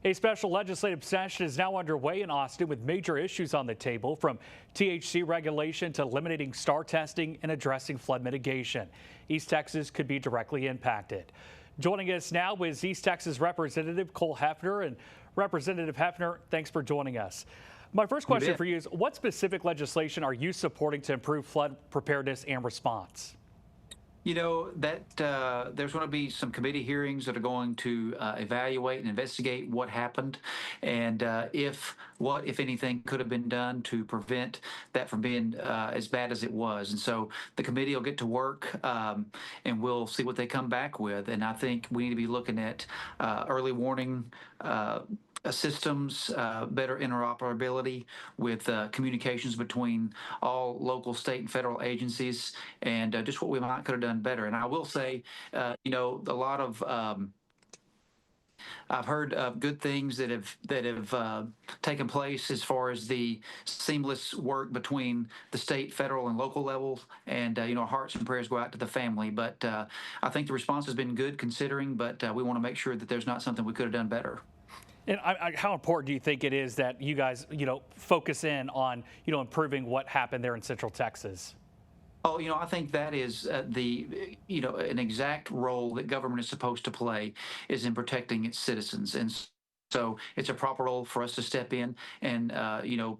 A special legislative session is now underway in Austin with major issues on the table, from THC regulation to eliminating STAR testing and addressing flood mitigation. East Texas could be directly impacted. Joining us now is East Texas Representative Cole Hefner. And Representative Hefner, thanks for joining us. My first question for you is, what specific legislation are you supporting to improve flood preparedness and response? You know, there's going to be some committee hearings that are going to evaluate and investigate what happened, and if anything could have been done to prevent that from being as bad as it was. And so the committee will get to work, and we'll see what they come back with. And I think we need to be looking at early warning systems, better interoperability with communications between all local, state, and federal agencies, and just what we might could have done better. And I will say, a lot of I've heard good things that have taken place as far as the seamless work between the state, federal, and local levels. And hearts and prayers go out to the family. But I think the response has been good considering. But we want to make sure that there's not something we could have done better. And how important do you think it is that you guys, focus in on, improving what happened there in Central Texas? Oh, I think that is an exact role that government is supposed to play is in protecting its citizens. And so it's a proper role for us to step in and,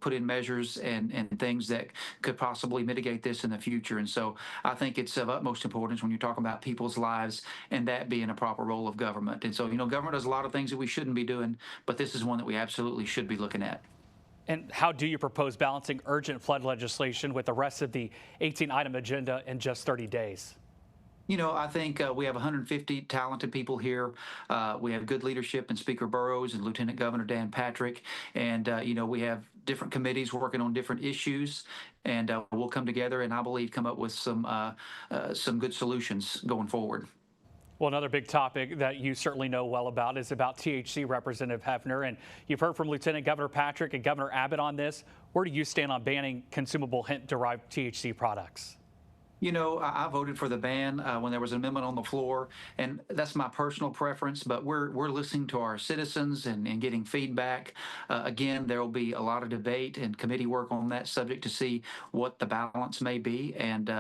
put in measures and things that could possibly mitigate this in the future. And so I think it's of utmost importance when you're talking about people's lives and that being a proper role of government. And so, government does a lot of things that we shouldn't be doing, but this is one that we absolutely should be looking at. And how do you propose balancing urgent flood legislation with the rest of the 18-item agenda in just 30 days? I think we have 150 talented people here. We have good leadership in Speaker Burrows and Lieutenant Governor Dan Patrick. And, we have different committees working on different issues. And we'll come together and I believe come up with some good solutions going forward. Well, another big topic that you certainly know well about is about THC, Representative Hefner. And you've heard from Lieutenant Governor Patrick and Governor Abbott on this. Where do you stand on banning consumable hemp-derived THC products? I voted for the ban when there was an amendment on the floor, and that's my personal preference, but we're listening to our citizens and getting feedback. Again, there will be a lot of debate and committee work on that subject to see what the balance may be, and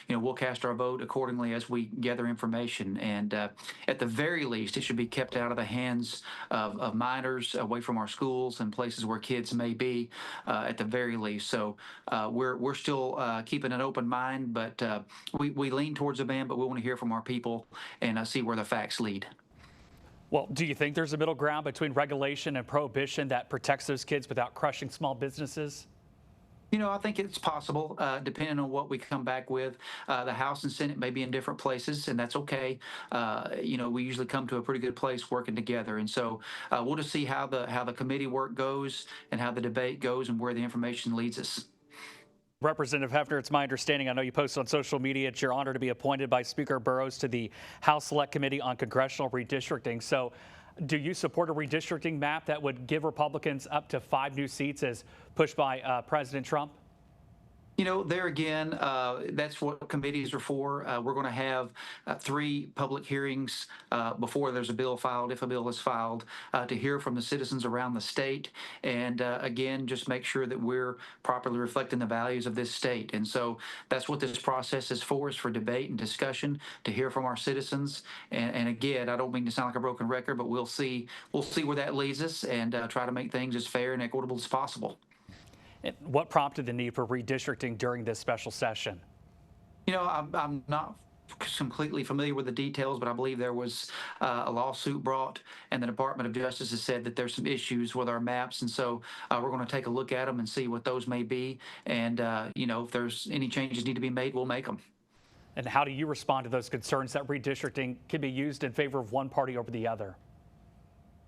we'll cast our vote accordingly as we gather information. And at the very least, it should be kept out of the hands of minors, away from our schools and places where kids may be, at the very least. So we're still keeping an open mind, but we lean towards a ban, but we want to hear from our people and see where the facts lead. Well, do you think there's a middle ground between regulation and prohibition that protects those kids without crushing small businesses? I think it's possible, depending on what we come back with. The House and Senate may be in different places, and that's okay. We usually come to a pretty good place working together, and so we'll just see how the committee work goes and how the debate goes and where the information leads us. Representative Hefner, it's my understanding, I know you posted on social media, it's your honor to be appointed by Speaker Burrows to the House Select Committee on Congressional Redistricting. So do you support a redistricting map that would give Republicans up to 5 new seats as pushed by President Trump? There again, that's what committees are for. We're going to have 3 public hearings before there's a bill filed, if a bill is filed, to hear from the citizens around the state. And again, just make sure that we're properly reflecting the values of this state. And so that's what this process is for debate and discussion, to hear from our citizens. And again, I don't mean to sound like a broken record, but we'll see where that leads us and try to make things as fair and equitable as possible. What prompted the need for redistricting during this special session? I'm not completely familiar with the details, but I believe there was a lawsuit brought, and the Department of Justice has said that there's some issues with our maps, and so we're going to take a look at them and see what those may be, and if there's any changes need to be made, we'll make them. And how do you respond to those concerns that redistricting can be used in favor of one party over the other?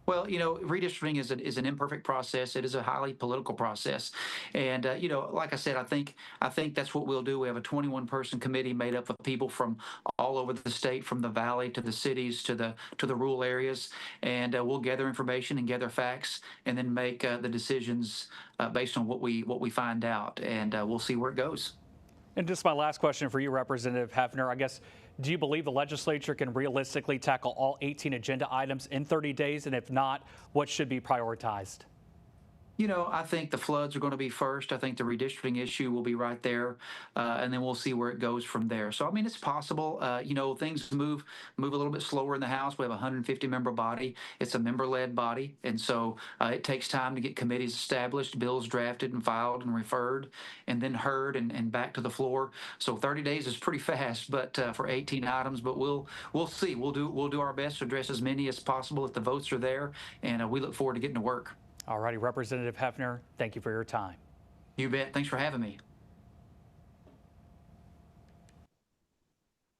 Well, redistricting is an imperfect process. It is a highly political process, and like I said, I think that's what we'll do. We have a 21-person committee made up of people from all over the state, from the valley to the cities to the rural areas, and we'll gather information and gather facts, and then make the decisions based on what we find out, and we'll see where it goes. And just my last question for you, Representative Hefner, I guess, Do you believe the legislature can realistically tackle all 18 agenda items in 30 days? And if not, what should be prioritized? I think the floods are going to be first. I think the redistricting issue will be right there, and then we'll see where it goes from there. So, I mean, it's possible. Things move a little bit slower in the House. We have a 150-member body. It's a member-led body, and so it takes time to get committees established, bills drafted and filed and referred, and then heard and back to the floor. So, 30 days is pretty fast, but for 18 items. But we'll see. We'll do our best to address as many as possible if the votes are there, and we look forward to getting to work. All righty, Representative Hefner, thank you for your time. You bet. Thanks for having me.